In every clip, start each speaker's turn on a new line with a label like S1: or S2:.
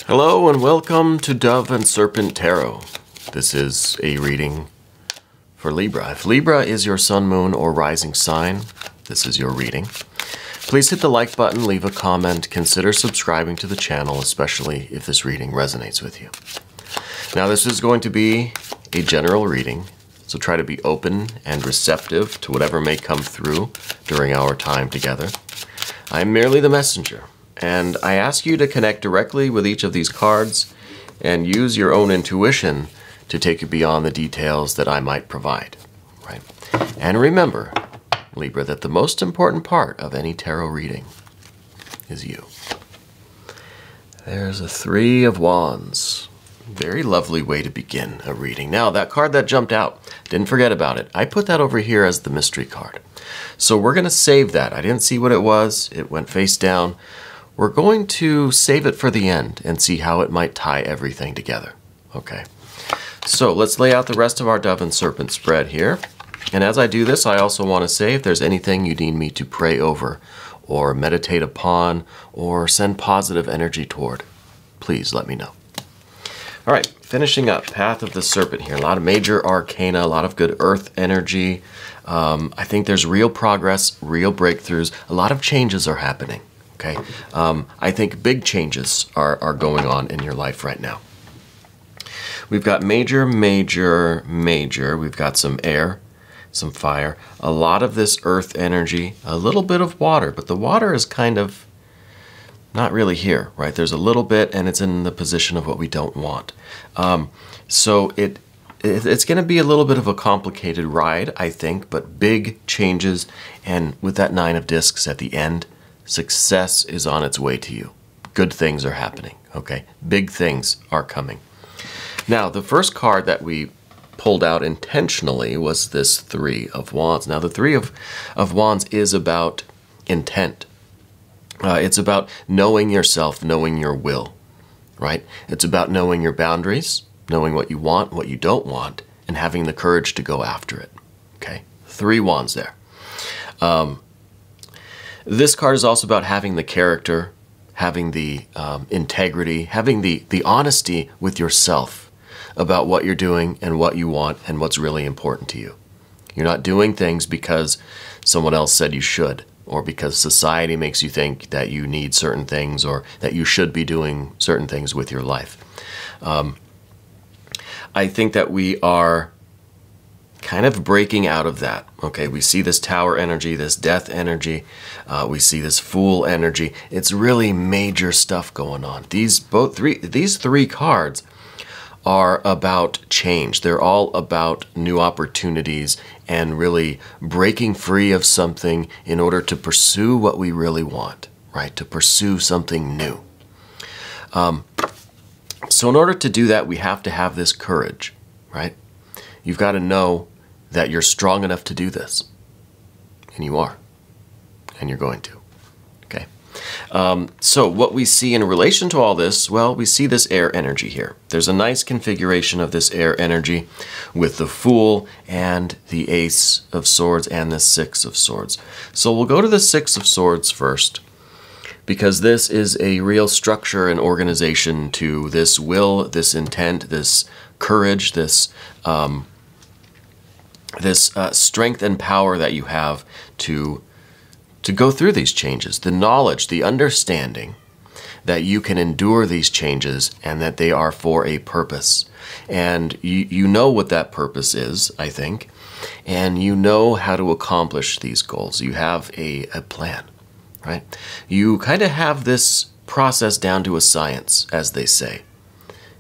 S1: Hello and welcome to Dove and Serpent Tarot. This is a reading for Libra. If Libra is your sun, moon, or rising sign, this is your reading. Please hit the like button, leave a comment, consider subscribing to the channel, especially if this reading resonates with you. Now this is going to be a general reading, so try to be open and receptive to whatever may come through during our time together. I'm merely the messenger, and I ask you to connect directly with each of these cards and use your own intuition to take you beyond the details that I might provide, right? And remember, Libra, that the most important part of any tarot reading is you. There's a Three of Wands. Very lovely way to begin a reading. Now, that card that jumped out, didn't forget about it. I put that over here as the mystery card. So we're going to save that. I didn't see what it was. It went face down. We're going to save it for the end and see how it might tie everything together. Okay. So let's lay out the rest of our Dove and Serpent spread here. And as I do this, I also want to say if there's anything you need me to pray over or meditate upon or send positive energy toward, please let me know. All right, finishing up, Path of the Serpent here. A lot of major arcana, a lot of good earth energy. I think there's real progress, real breakthroughs. A lot of changes are happening, okay? I think big changes are going on in your life right now. We've got major, major, major. We've got some air, some fire. A lot of this earth energy, a little bit of water, but the water is kind of not really here, right? There's a little bit, and it's in the position of what we don't want. So it's going to be a little bit of a complicated ride, I think, but big changes. And with that Nine of Discs at the end, success is on its way to you. Good things are happening, okay? Big things are coming. Now, the first card that we pulled out intentionally was this Three of Wands. Now, the Three of Wands is about intent. It's about knowing yourself, knowing your will, right? It's about knowing your boundaries, knowing what you want, what you don't want, and having the courage to go after it, okay? Three Wands there. This card is also about having the character, having the integrity, having the honesty with yourself about what you're doing and what you want and what's really important to you. You're not doing things because someone else said you should, or because society makes you think that you need certain things or that you should be doing certain things with your life. I think that we are kind of breaking out of that. Okay, we see this Tower energy, this Death energy, we see this Fool energy. It's really major stuff going on. These three cards are about change. They're all about new opportunities and really breaking free of something in order to pursue what we really want, right? To pursue something new. So in order to do that, we have to have this courage, right? You've got to know that you're strong enough to do this. And you are. And you're going to. Okay? So what we see in relation to all this, well, we see this air energy here. There's a nice configuration of this air energy with the Fool and the Ace of Swords and the Six of Swords. So we'll go to the Six of Swords first, because this is a real structure and organization to this will, this intent, this courage, this strength and power that you have to go through these changes. The knowledge, the understanding that you can endure these changes and that they are for a purpose. And you know what that purpose is, I think, and you know how to accomplish these goals. You have a plan. Right? You kind of have this process down to a science, as they say.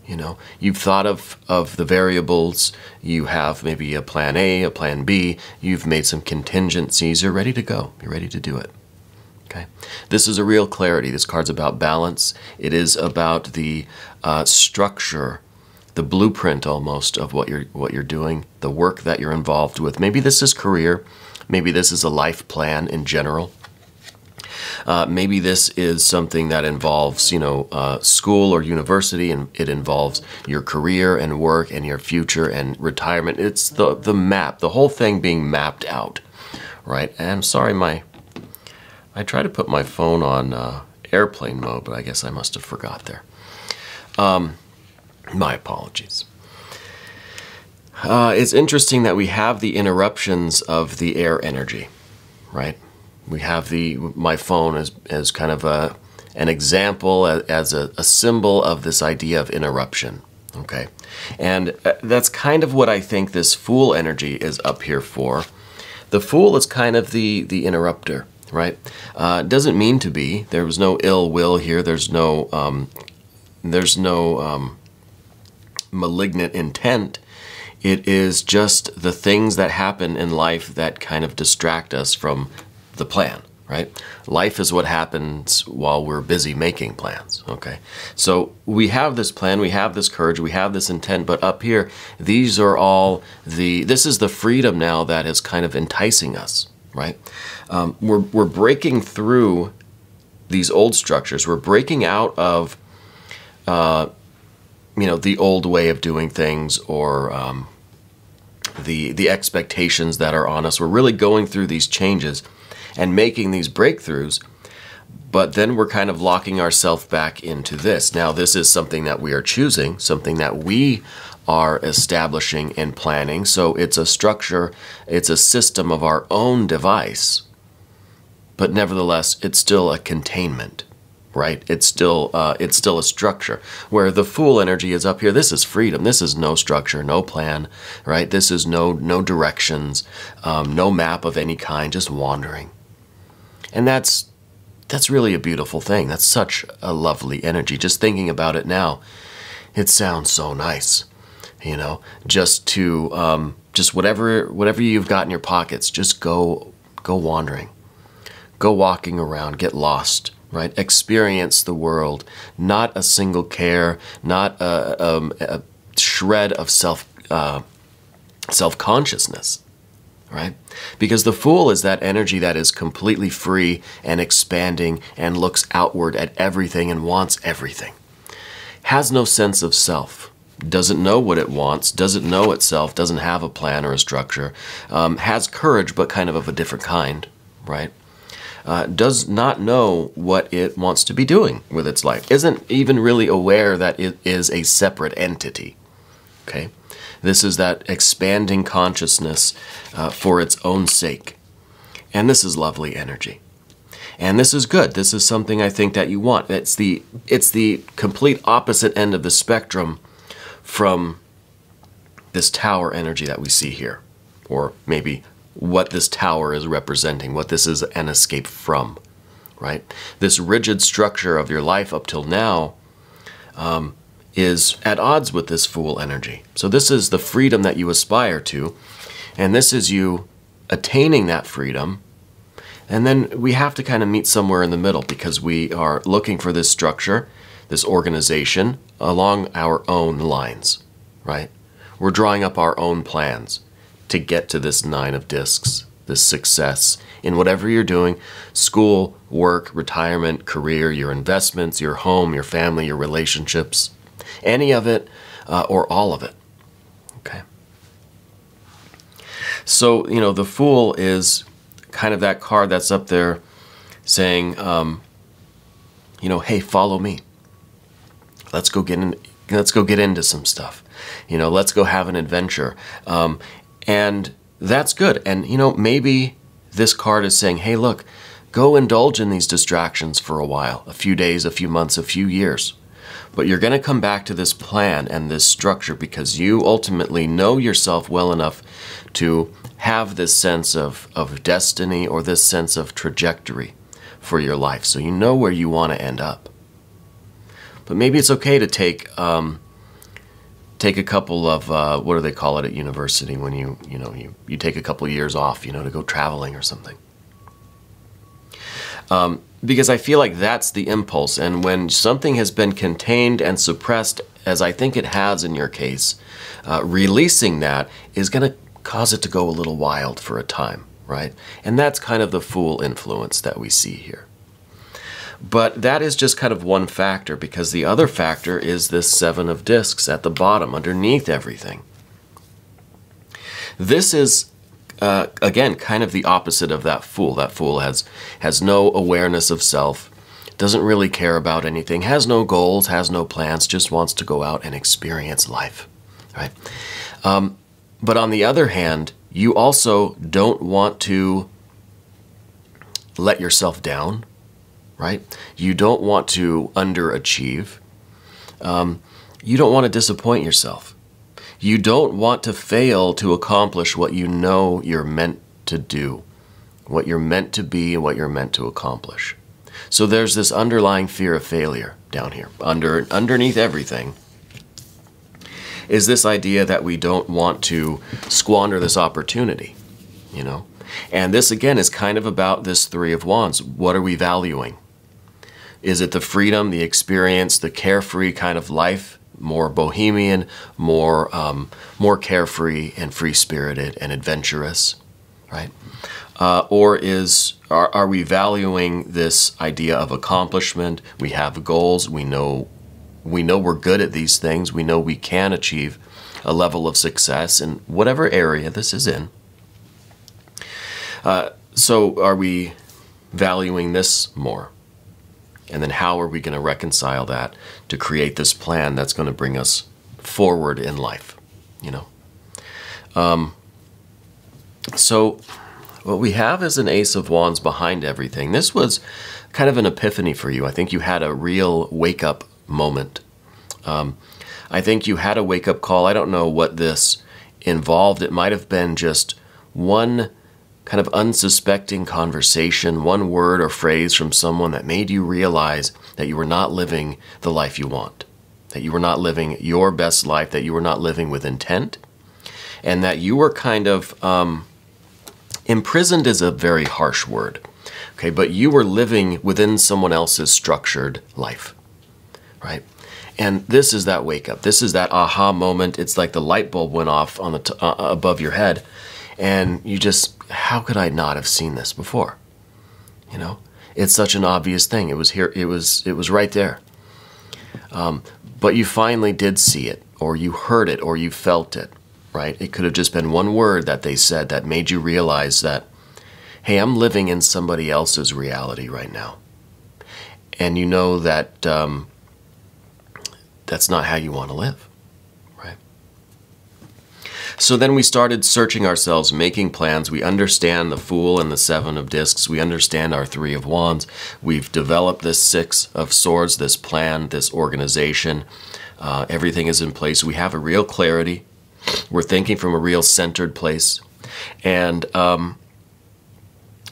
S1: You know, you've thought of the variables, you have maybe a plan A, a plan B, you've made some contingencies, you're ready to go, you're ready to do it. Okay? This is a real clarity. This card's about balance. It is about the structure, the blueprint almost of what you're doing, the work that you're involved with. Maybe this is career, maybe this is a life plan in general. Maybe this is something that involves, you know, school or university, and it involves your career and work and your future and retirement. It's the map, the whole thing being mapped out, right? And I'm sorry, I tried to put my phone on airplane mode, but I guess I must have forgot there. My apologies. It's interesting that we have the interruptions of the air energy, right? We have my phone as kind of an example, as a symbol of this idea of interruption, okay? And that's kind of what I think this Fool energy is up here for. The Fool is kind of the interrupter, right? Doesn't mean to be. There was no ill will here. There's no malignant intent. It is just the things that happen in life that kind of distract us from the plan, right? Life is what happens while we're busy making plans, okay? So we have this plan, we have this courage, we have this intent, but up here, these are all this is the freedom now that is kind of enticing us, right? We're breaking through these old structures. We're breaking out of the old way of doing things, or the expectations that are on us. We're really going through these changes and making these breakthroughs, but then we're kind of locking ourselves back into this. Now, this is something that we are choosing, something that we are establishing and planning. So it's a structure, it's a system of our own device, but nevertheless, it's still a containment. Right? It's still a structure. Where the Fool energy is up here, this is freedom. This is no structure, no plan, right? This is no directions, no map of any kind, just wandering. And that's really a beautiful thing. That's such a lovely energy. Just thinking about it now, it sounds so nice. Just to just whatever you've got in your pockets, just go wandering, go walking around, get lost. Right? Experience the world, not a single care, not a shred of self-consciousness, right? Because the Fool is that energy that is completely free and expanding and looks outward at everything and wants everything. Has no sense of self, doesn't know what it wants, doesn't know itself, doesn't have a plan or a structure, has courage but kind of a different kind, right? Does not know what it wants to be doing with its life, isn't even really aware that it is a separate entity, okay? This is that expanding consciousness for its own sake. And this is lovely energy. And this is good. This is something I think that you want. It's the complete opposite end of the spectrum from this Tower energy that we see here, or maybe what this tower is representing, what this is an escape from, right? This rigid structure of your life up till now is at odds with this Fool energy. So this is the freedom that you aspire to, and this is you attaining that freedom. And then we have to kind of meet somewhere in the middle, because we are looking for this structure, this organization, along our own lines, right? We're drawing up our own plans to get to this 9 of discs, this success in whatever you're doing, school, work, retirement, career, your investments, your home, your family, your relationships, any of it or all of it, okay? So, the Fool is kind of that card that's up there saying, hey, follow me. Let's go get into some stuff. Let's go have an adventure. And that's good. And, maybe this card is saying, hey, look, go indulge in these distractions for a while, a few days, a few months, a few years. But you're going to come back to this plan and this structure because you ultimately know yourself well enough to have this sense of destiny, or this sense of trajectory for your life. So you know where you want to end up. But maybe it's okay to take a couple of, what do they call it at university when you take a couple of years off, to go traveling or something. Because I feel like that's the impulse. And when something has been contained and suppressed, as I think it has in your case, releasing that is going to cause it to go a little wild for a time, right? And that's kind of the Fool influence that we see here. But that is just kind of one factor, because the other factor is this 7 of discs at the bottom, underneath everything. This is, again, kind of the opposite of that Fool. That Fool has no awareness of self, doesn't really care about anything, has no goals, has no plans, just wants to go out and experience life, right? But on the other hand, you also don't want to let yourself down, right? You don't want to underachieve. You don't want to disappoint yourself. You don't want to fail to accomplish what you know you're meant to do, what you're meant to be, and what you're meant to accomplish. So there's this underlying fear of failure down here. Underneath everything is this idea that we don't want to squander this opportunity, you know? And this, again, is kind of about this Three of Wands. What are we valuing? Is it the freedom, the experience, the carefree kind of life, more bohemian, more carefree and free-spirited and adventurous, right? Or are we valuing this idea of accomplishment? We have goals. We know we're good at these things. We know we can achieve a level of success in whatever area this is in. So are we valuing this more? And then how are we going to reconcile that to create this plan that's going to bring us forward in life, you know? So what we have is an Ace of Wands behind everything. This was kind of an epiphany for you. I think you had a real wake-up moment. I think you had a wake-up call. I don't know what this involved. It might have been just one kind of unsuspecting conversation, one word or phrase from someone that made you realize that you were not living the life you want, that you were not living your best life, that you were not living with intent, and that you were kind of imprisoned is a very harsh word, okay, but you were living within someone else's structured life, right? And this is that wake up. This is that aha moment. It's like the light bulb went off on the above your head, and you just, how could I not have seen this before? You know, it's such an obvious thing. It was here. It was right there. But you finally did see it, or you heard it, or you felt it, right? It could have just been one word that they said that made you realize that, hey, I'm living in somebody else's reality right now. And you know that that's not how you want to live, right? So then we started searching ourselves, making plans. We understand the Fool and the Seven of Discs. We understand our Three of Wands. We've developed this Six of Swords, this plan, this organization. Everything is in place. We have a real clarity. We're thinking from a real centered place. And we're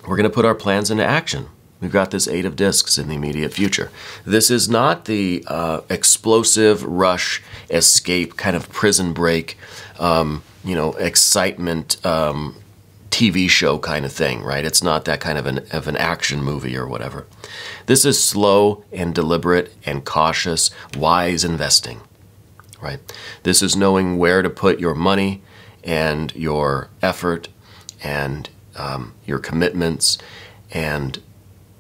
S1: going to put our plans into action. We've got this Eight of Discs in the immediate future. This is not the explosive rush, escape, kind of prison break, you know, excitement TV show kind of thing, right? It's not that kind of an action movie or whatever. This is slow and deliberate and cautious, wise investing, right? This is knowing where to put your money and your effort and your commitments, and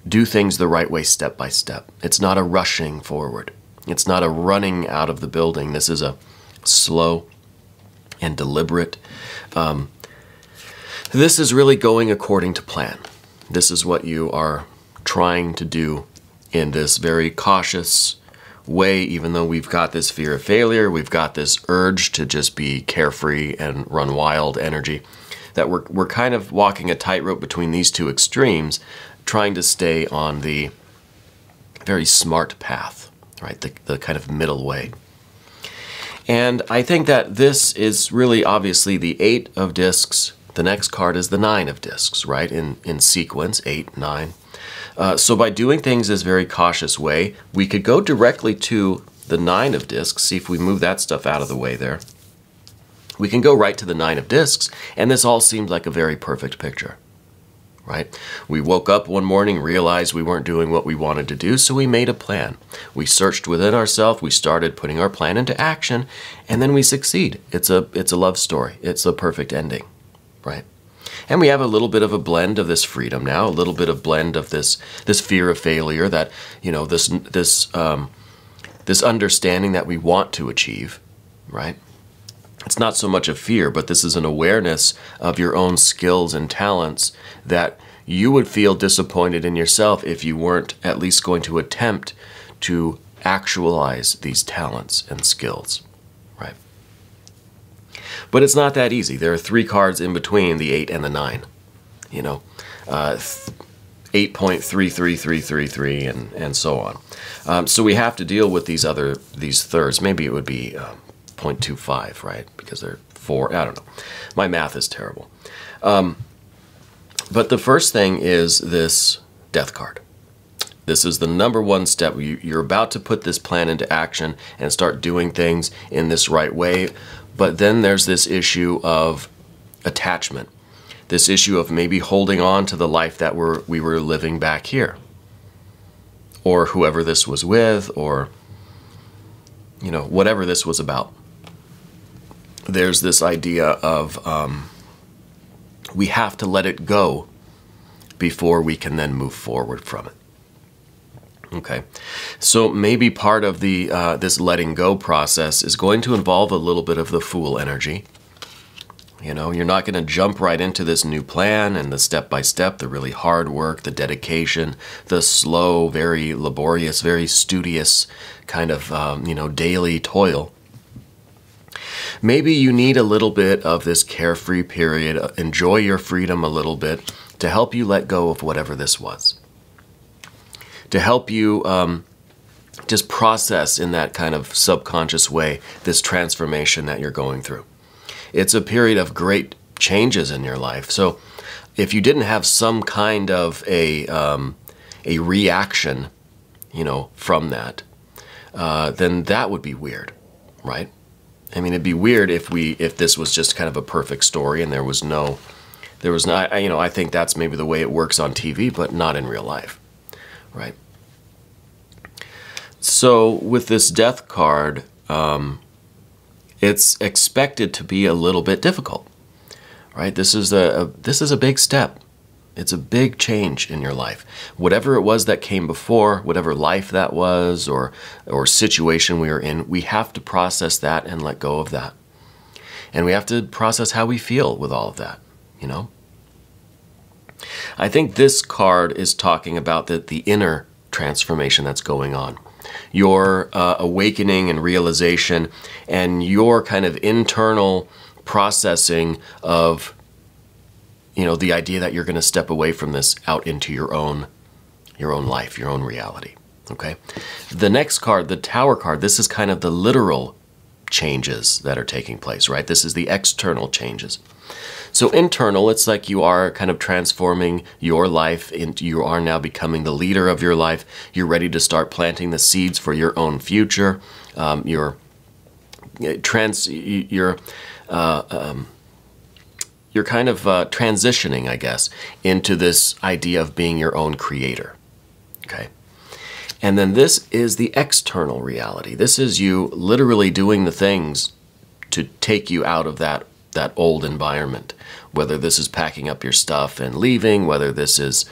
S1: do things the right way step by step. It's not a rushing forward. It's not a running out of the building. This is a slow and deliberate. This is really going according to plan. This is what you are trying to do in this very cautious way, even though we've got this fear of failure, we've got this urge to just be carefree and run wild energy, that we're kind of walking a tightrope between these two extremes, trying to stay on the very smart path, right? The kind of middle way. And I think that this is really obviously the Eight of Discs. The next card is the Nine of Discs, right? In sequence, 8, 9. So by doing things this very cautious way, we could go directly to the Nine of Discs, see if we move that stuff out of the way there. We can go right to the Nine of Discs, and this all seems like a very perfect picture. Right? We woke up one morning, realized we weren't doing what we wanted to do, so we made a plan. We searched within ourselves, we started putting our plan into action, and then we succeed. It's a love story. It's a perfect ending, right? And we have a little bit of a blend of this freedom now, a little bit of blend of this fear of failure, that, you know, this understanding that we want to achieve, right? It's not so much a fear, but this is an awareness of your own skills and talents that you would feel disappointed in yourself if you weren't at least going to attempt to actualize these talents and skills, right? But it's not that easy. There are 3 cards in between the 8 and the 9, you know, 8.33333 and so on. So we have to deal with these thirds. Maybe it would be 0.25, right? Because they're 4. I don't know. My math is terrible. But the first thing is this death card. This is the #1 step. You're about to put this plan into action and start doing things in this right way. But then there's this issue of attachment. This issue of maybe holding on to the life that we were living back here. Or whoever this was with, or, you know, whatever this was about. There's this idea of we have to let it go before we can then move forward from it. Okay, so maybe part of the this letting go process is going to involve a little bit of the Fool energy. You know, you're not going to jump right into this new plan and the step-by-step, the really hard work, the dedication, the slow, very laborious, very studious kind of, you know, daily toil. Maybe you need a little bit of this carefree period, enjoy your freedom a little bit to help you let go of whatever this was. To help you just process in that kind of subconscious way this transformation that you're going through. It's a period of great changes in your life. So if you didn't have some kind of a reaction, you know, from that, then that would be weird, right? I mean, it'd be weird if this was just kind of a perfect story and there was no, you know, I think that's maybe the way it works on TV, but not in real life, right? So with this death card, it's expected to be a little bit difficult, right? This is a big step. It's a big change in your life. Whatever it was that came before, whatever life that was or situation we are in, we have to process that and let go of that. And we have to process how we feel with all of that, you know? I think this card is talking about the inner transformation that's going on. Your awakening and realization and your kind of internal processing of, you know, the idea that you're going to step away from this out into your own life, your own reality, okay? The next card, the Tower card, this is kind of the literal changes that are taking place, right? This is the external changes. So internal, it's like you are kind of transforming your life into, you are now becoming the leader of your life. You're ready to start planting the seeds for your own future. You're kind of transitioning, I guess, into this idea of being your own creator, okay? And then this is the external reality. This is you literally doing the things to take you out of that old environment, whether this is packing up your stuff and leaving, whether this is,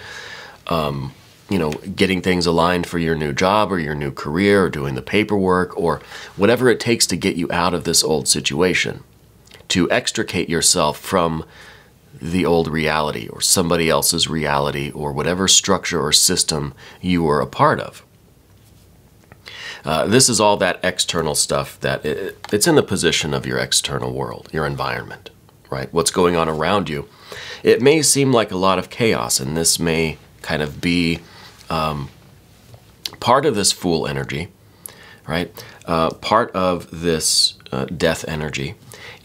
S1: you know, getting things aligned for your new job or your new career or doing the paperwork or whatever it takes to get you out of this old situation, to extricate yourself from the old reality or somebody else's reality or whatever structure or system you were a part of. This is all that external stuff that it's in the position of your external world, your environment, right? What's going on around you. It may seem like a lot of chaos, and this may kind of be part of this Fool energy, right? Part of this death energy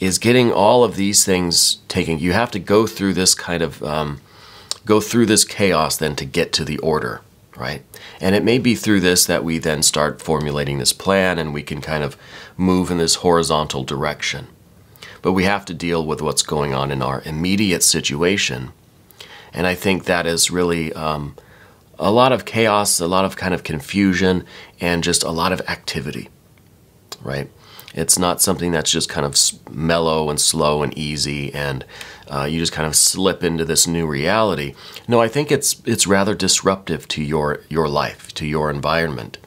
S1: is getting all of these things taken. You have to go through this kind of, go through this chaos then to get to the order, right? And it may be through this that we then start formulating this plan and we can kind of move in this horizontal direction. But we have to deal with what's going on in our immediate situation. And I think that is really a lot of chaos, a lot of kind of confusion, and just a lot of activity, right? It's not something that's just kind of mellow and slow and easy and you just kind of slip into this new reality. No, I think it's rather disruptive to your life, to your environment.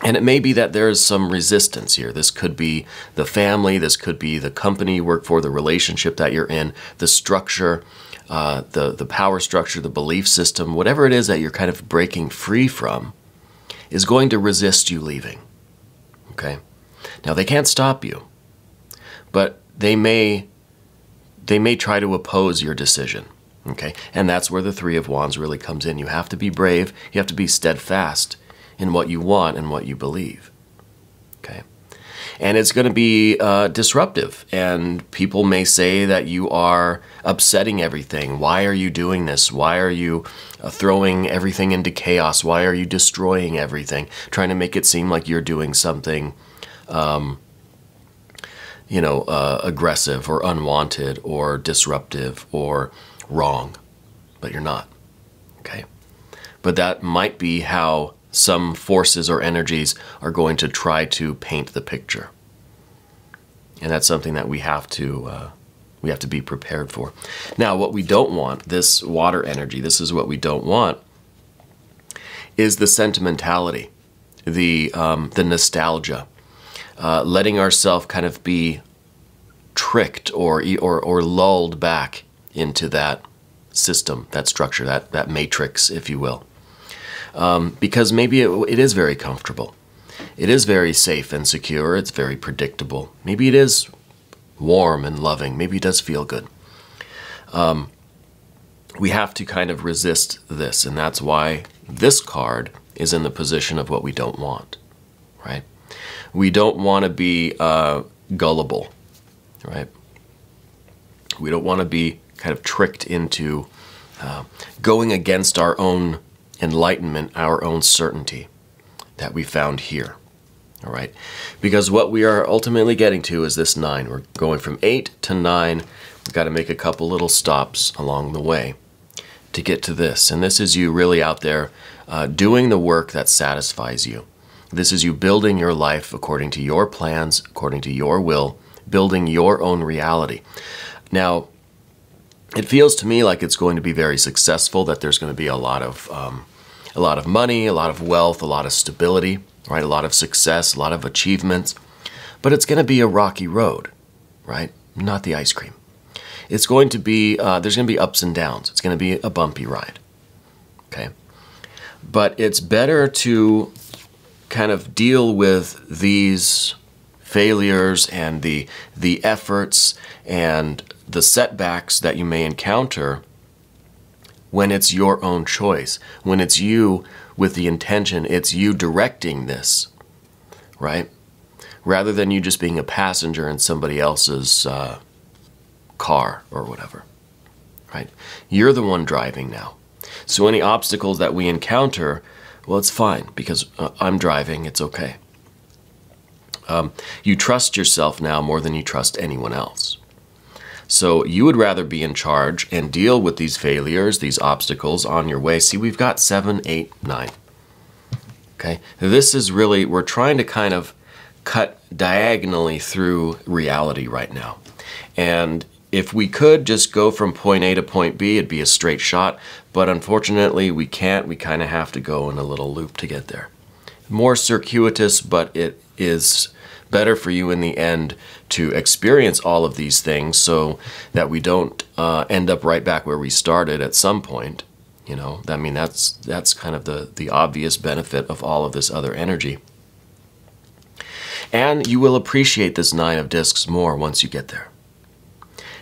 S1: And it may be that there is some resistance here. This could be the family, this could be the company you work for, the relationship that you're in, the structure, the power structure, the belief system, whatever it is that you're kind of breaking free from is going to resist you leaving. Okay? Now, they can't stop you, but they may try to oppose your decision. Okay? And that's where the Three of Wands really comes in. You have to be brave. You have to be steadfast in what you want and what you believe. Okay? And it's going to be disruptive, and people may say that you are upsetting everything. Why are you doing this? Why are you throwing everything into chaos? Why are you destroying everything? Trying to make it seem like you're doing something, aggressive or unwanted or disruptive or wrong, but you're not. Okay? But that might be how some forces or energies are going to try to paint the picture. And that's something that we have to be prepared for. Now, what we don't want, this water energy, this is what we don't want, is the sentimentality, the nostalgia, letting ourselves kind of be tricked or lulled back into that system, that structure, that matrix, if you will. Because maybe it is very comfortable. It is very safe and secure. It's very predictable. Maybe it is warm and loving. Maybe it does feel good. We have to kind of resist this, and that's why this card is in the position of what we don't want, right? We don't want to be gullible, right? We don't want to be kind of tricked into going against our own enlightenment, our own certainty that we found here. All right? Because what we are ultimately getting to is this 9. We're going from 8 to 9. We've got to make a couple little stops along the way to get to this. And this is you really out there doing the work that satisfies you. This is you building your life according to your plans, according to your will, building your own reality. Now, it feels to me like it's going to be very successful, that there's going to be a lot of money, a lot of wealth, a lot of stability, right? A lot of success, a lot of achievements. But it's going to be a rocky road, right? Not the ice cream. It's going to be, there's going to be ups and downs. It's going to be a bumpy ride, okay? But it's better to kind of deal with these failures and the efforts and the setbacks that you may encounter when it's your own choice, when it's you with the intention, it's you directing this, right? Rather than you just being a passenger in somebody else's car or whatever, right? You're the one driving now. So any obstacles that we encounter, well, it's fine because I'm driving, it's okay. You trust yourself now more than you trust anyone else. So you would rather be in charge and deal with these failures, these obstacles on your way. See, we've got 7, 8, 9. Okay? This is really, we're trying to kind of cut diagonally through reality right now. And if we could just go from point A to point B, it'd be a straight shot. But unfortunately, we can't. We kind of have to go in a little loop to get there. More circuitous, but it is better for you in the end to experience all of these things so that we don't end up right back where we started at some point. You know, I mean, that's kind of the obvious benefit of all of this other energy. And you will appreciate this 9 of discs more once you get there.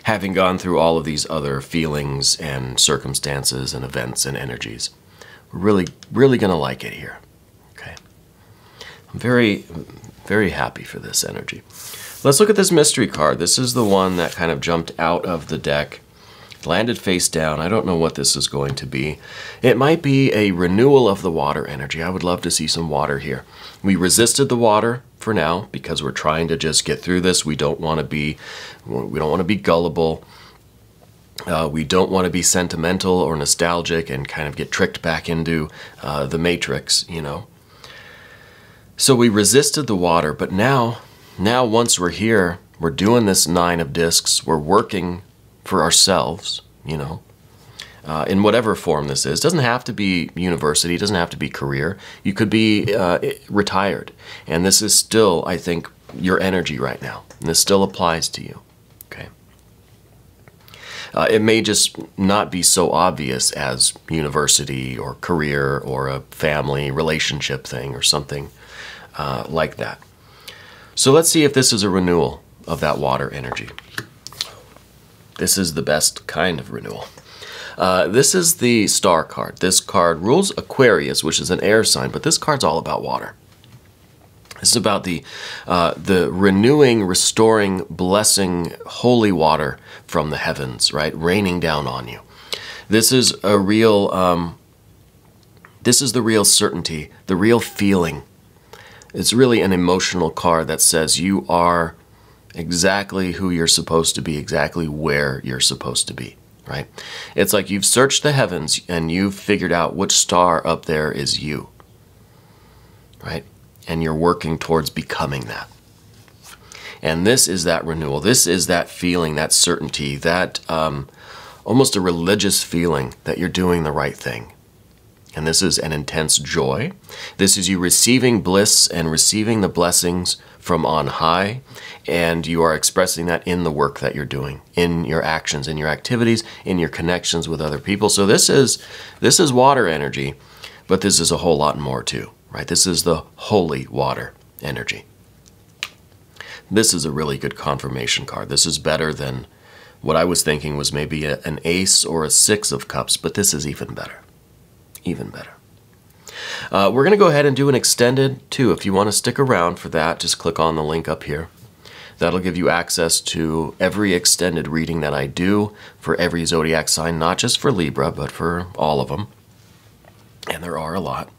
S1: Having gone through all of these other feelings and circumstances and events and energies. We're really going to like it here. Okay. I'm very, very happy for this energy. Let's look at this mystery card. This is the one that kind of jumped out of the deck, landed face down. I don't know what this is going to be. It might be a renewal of the water energy. I would love to see some water here. We resisted the water for now because we're trying to just get through this. We don't want to be gullible. We don't want to be sentimental or nostalgic and kind of get tricked back into the matrix, you know. So we resisted the water, but now once we're here, we're doing this 9 of discs. We're working for ourselves, you know. in whatever form this is. It doesn't have to be university, it doesn't have to be career. You could be retired, and this is still, I think, your energy right now. And this still applies to you, okay? It may just not be so obvious as university or career or a family relationship thing or something like that. So let's see if this is a renewal of that water energy. This is the best kind of renewal. This is the Star card. This card rules Aquarius, which is an air sign, but this card's all about water. This is about the renewing, restoring, blessing, holy water from the heavens, right? Raining down on you. This is a real, this is the real certainty, the real feeling. It's really an emotional card that says you are exactly who you're supposed to be, exactly where you're supposed to be, right? It's like you've searched the heavens and you've figured out which star up there is you, right? And you're working towards becoming that. And this is that renewal. This is that feeling, that certainty, that almost a religious feeling that you're doing the right thing. And this is an intense joy. This is you receiving bliss and receiving the blessings from on high, and you are expressing that in the work that you're doing, in your actions, in your activities, in your connections with other people. So this is water energy, but this is a whole lot more too, right? This is the holy water energy. This is a really good confirmation card. This is better than what I was thinking was maybe an ace or a 6 of cups, but this is even better. Even better. We're going to go ahead and do an extended too. If you want to stick around for that, just click on the link up here. That'll give you access to every extended reading that I do for every zodiac sign, not just for Libra, but for all of them. And there are a lot.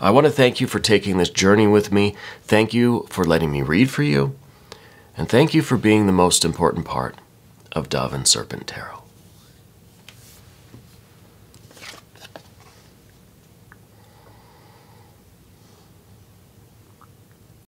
S1: I want to thank you for taking this journey with me. Thank you for letting me read for you. And thank you for being the most important part of Dove and Serpent Tarot.